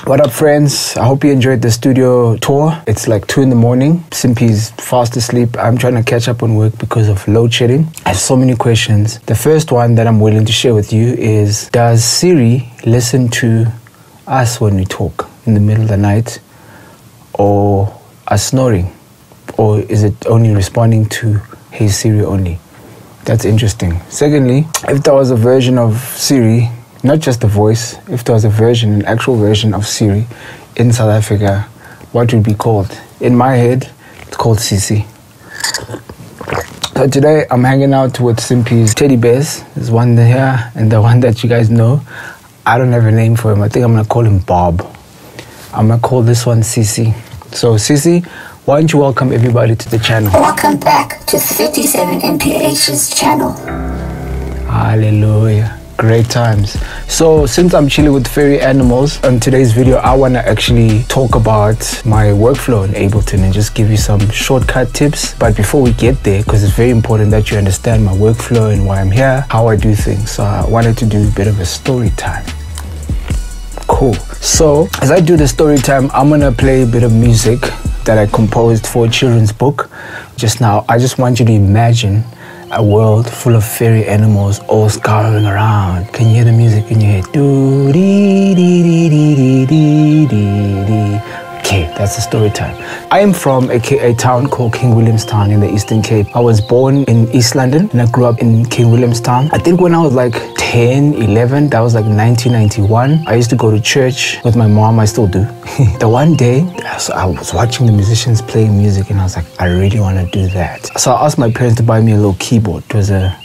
What up, friends? I hope you enjoyed the studio tour. It's like 2 in the morning. Simpy's fast asleep. I'm trying to catch up on work because of load shedding. I have so many questions. The first one that I'm willing to share with you is, does Siri listen to us when we talk in the middle of the night, or us snoring? Or is it only responding to Hey Siri only? That's interesting. Secondly, if there was a version of Siri, not just the voice, if there was an actual version of Siri in South Africa, what would it be called? In my head, it's called Sisi. So today I'm hanging out with Simpy's teddy bears. There's one here and the one that you guys know. I don't have a name for him. I think I'm going to call him Bob. I'm going to call this one Sisi. So Sisi, why don't you welcome everybody to the channel? Welcome back to 37 MPH's channel. Hallelujah. Great times. So since I'm chilling with fairy animals, on today's video I want to actually talk about my workflow in Ableton and just give you some shortcut tips. But before we get there, because it's very important that you understand my workflow and why I'm here, how I do things, so I wanted to do a bit of a story time. Cool. So as I do the story time, I'm gonna play a bit of music that I composed for a children's book. Just now, I just want you to imagine a world full of fairy animals all scurrying around. Can you hear the music in your head? Do dee dee dee dee dee dee dee. Okay, that's the story time. I am from a town called King Williamstown in the Eastern Cape. I was born in East London and I grew up in King Williamstown. I think when I was like 10, 11, that was like 1991. I used to go to church with my mom. I still do. The one day, I was watching the musicians playing music and I was like, I really want to do that. So I asked my parents to buy me a little keyboard. It was a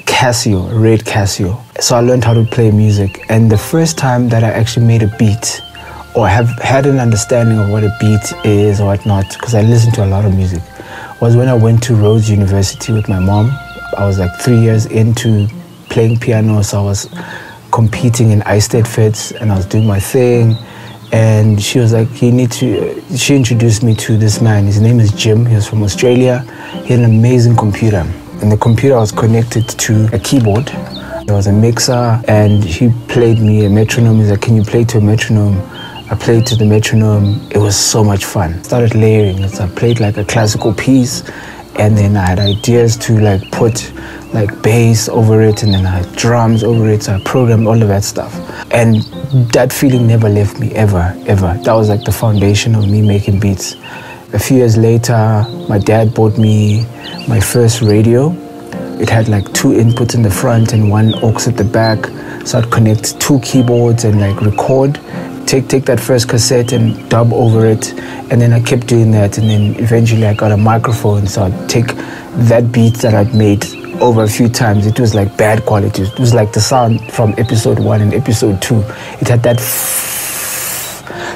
Casio, a red Casio. So I learned how to play music. And the first time that I actually made a beat, or have had an understanding of what a beat is or whatnot, because I listened to a lot of music, was when I went to Rhodes University with my mom. I was like 3 years into playing piano, so I was competing in Eisteddfod Feds and I was doing my thing. And she was like, she introduced me to this man. His name is Jim. He was from Australia. He had an amazing computer. And the computer was connected to a keyboard. There was a mixer and he played me a metronome. He's like, can you play to a metronome? I played to the metronome. It was so much fun. Started layering. So I played like a classical piece, and then I had ideas to like put like bass over it, and then I had drums over it. So I programmed all of that stuff. And that feeling never left me, ever, ever. That was like the foundation of me making beats. A few years later, my dad bought me my first radio. It had like 2 inputs in the front and 1 aux at the back. So I'd connect 2 keyboards and like record. Take that first cassette and dub over it, and then I kept doing that, and then eventually I got a microphone, so I'd take that beat that I'd made over a few times. It was like bad quality. It was like the sound from episode 1 and episode 2. It had that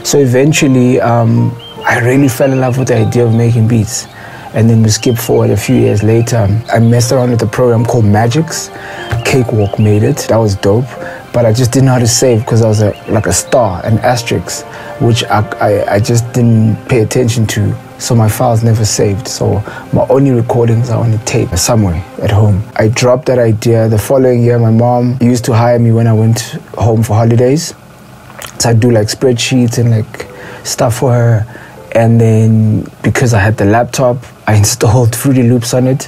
so eventually I really fell in love with the idea of making beats. And then we skip forward a few years later, I messed around with a program called Magic's. CakeWalk made it. That was dope. But I just didn't know how to save because I was like a star, an asterisk, which I just didn't pay attention to. So my files never saved. So my only recordings are on a tape somewhere at home. I dropped that idea. The following year, my mom used to hire me when I went home for holidays. So I'd do like spreadsheets and like stuff for her. And then because I had the laptop, I installed Fruity Loops on it,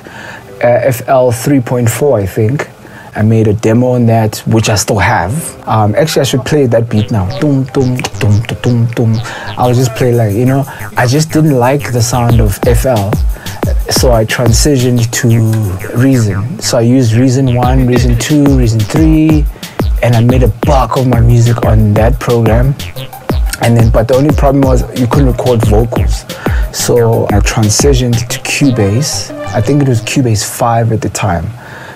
FL 3.4, I think. I made a demo on that, which I still have. Actually, I should play that beat now. Dum, dum, dum, dum, dum, dum. I'll just play like, you know, I just didn't like the sound of FL. So I transitioned to Reason. So I used Reason 1, Reason 2, Reason 3, and I made a bulk of my music on that program. And then, but the only problem was you couldn't record vocals. So I transitioned to Cubase. I think it was Cubase 5 at the time.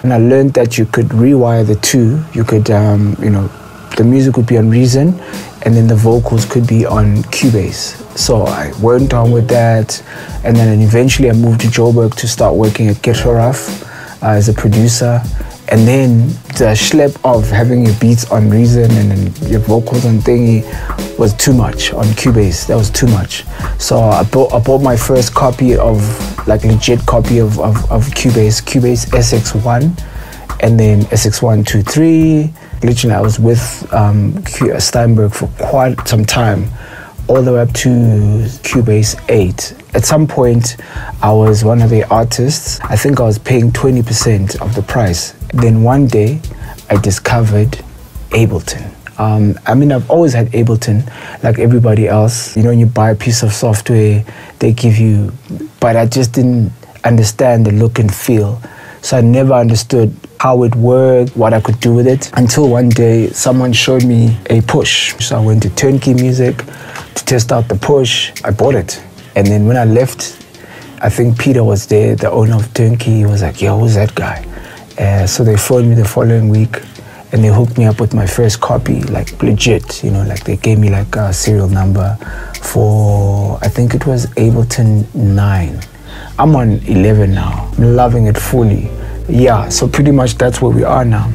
And I learned that you could rewire the 2. You could, you know, the music would be on Reason, and then the vocals could be on Cubase. So I went on with that, and then eventually I moved to Joburg to start working at Get Rough as a producer. And then the schlep of having your beats on Reason and then your vocals on thingy was too much on Cubase. That was too much. So I bought my first copy of, like legit copy of Cubase SX1, and then SX1, 2, 3, Literally, I was with Steinberg for quite some time, all the way up to Cubase 8. At some point, I was one of the artists. I think I was paying 20% of the price. Then one day, I discovered Ableton. I mean, I've always had Ableton, like everybody else. You know, when you buy a piece of software, they give you, but I just didn't understand the look and feel. So I never understood how it worked, what I could do with it, until one day someone showed me a push. So I went to Turnkey Music to test out the push. I bought it. And then when I left, I think Peter was there, the owner of Turnkey. He was like, yo, who's that guy? So they phoned me the following week and they hooked me up with my first copy, like legit, you know, like they gave me like a serial number for, I think it was Ableton 9. I'm on 11 now. I'm loving it fully. Yeah, so pretty much that's where we are now.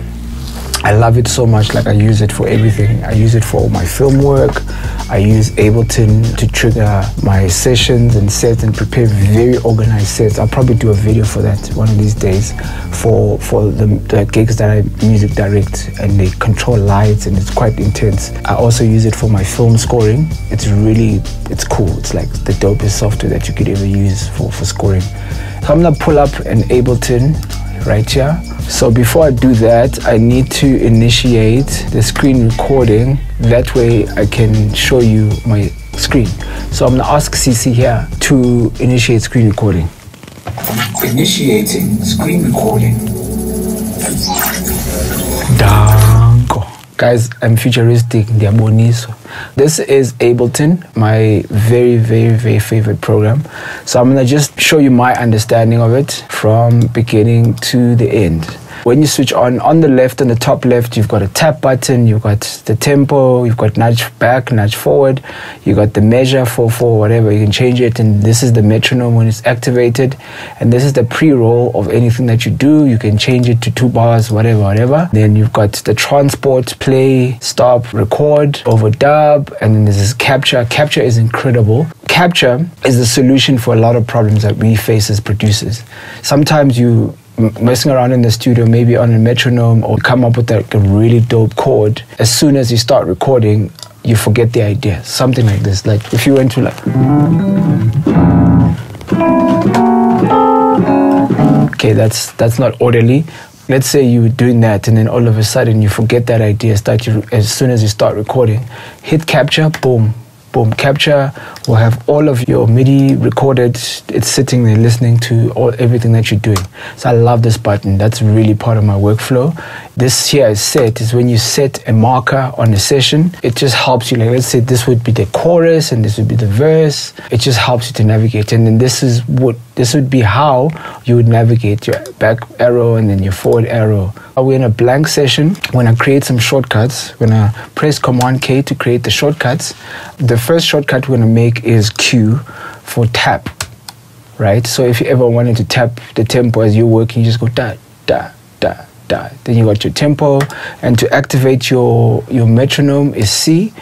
I love it so much, like I use it for everything. I use it for my film work. I use Ableton to trigger my sessions and sets and prepare very organized sets. I'll probably do a video for that one of these days for the gigs that I music direct, and they control lights and it's quite intense. I also use it for my film scoring. It's cool. It's like the dopest software that you could ever use for scoring. So I'm gonna pull up an Ableton right here. So before I do that, I need to initiate the screen recording. That way I can show you my screen. So I'm gonna ask CC here to initiate screen recording. Initiating screen recording. Danko. Guys, I'm futuristic. This is Ableton, my very, very, very favorite program. So I'm gonna just show you my understanding of it from beginning to the end. When you switch on the left, on the top left, you've got a tap button, you've got the tempo, you've got nudge back, nudge forward, you got the measure for whatever, you can change it, and this is the metronome when it's activated, and this is the pre-roll of anything that you do. You can change it to 2 bars, whatever. Then you've got the transport, play, stop, record, overdub, and then there's this capture. Capture is incredible. Capture is the solution for a lot of problems that we face as producers. Sometimes you messing around in the studio, maybe on a metronome, or come up with like a really dope chord. As soon as you start recording, you forget the idea. Something like this. Like if you went to like, okay, that's not orderly. Let's say you were doing that and then all of a sudden you forget that idea. As soon as you start recording, hit capture, boom. Boom, capture will have all of your MIDI recorded. It's sitting there listening to everything that you're doing. So I love this button. That's really part of my workflow. This here is set, is when you set a marker on a session. It just helps you, like let's say this would be the chorus and this would be the verse. It just helps you to navigate. And then this would be how you would navigate your back arrow and then your forward arrow. We're in a blank session. When I create some shortcuts, when I press Command K to create the shortcuts, the first shortcut we're gonna make is Q for tap, right? So if you ever wanted to tap the tempo as you're working, you just go da, da, da, da. Then you got your tempo, and to activate your metronome is C,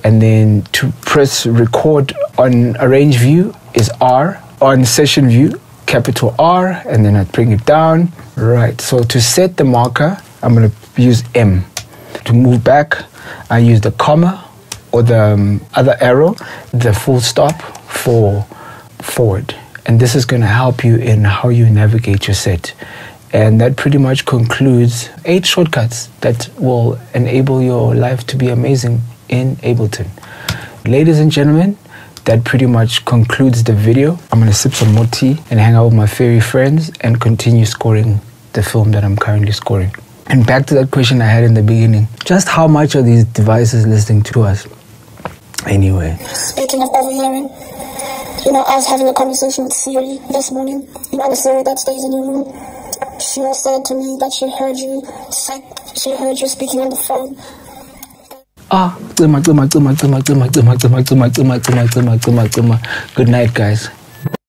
and then to press record on arrange view is R, on session view, capital R, and then I bring it down. Right, so to set the marker, I'm gonna use M. To move back, I use the comma or the other arrow, the full stop for forward. And this is gonna help you in how you navigate your set. And that pretty much concludes 8 shortcuts that will enable your life to be amazing in Ableton. Ladies and gentlemen, that pretty much concludes the video. I'm gonna sip some more tea and hang out with my fairy friends and continue scoring the film that I'm currently scoring. And back to that question I had in the beginning, just how much are these devices listening to us? Anyway. Speaking of overhearing, I was having a conversation with Siri this morning. The Siri that stays in your room. She said to me that she heard you speaking on the phone. Good night, guys.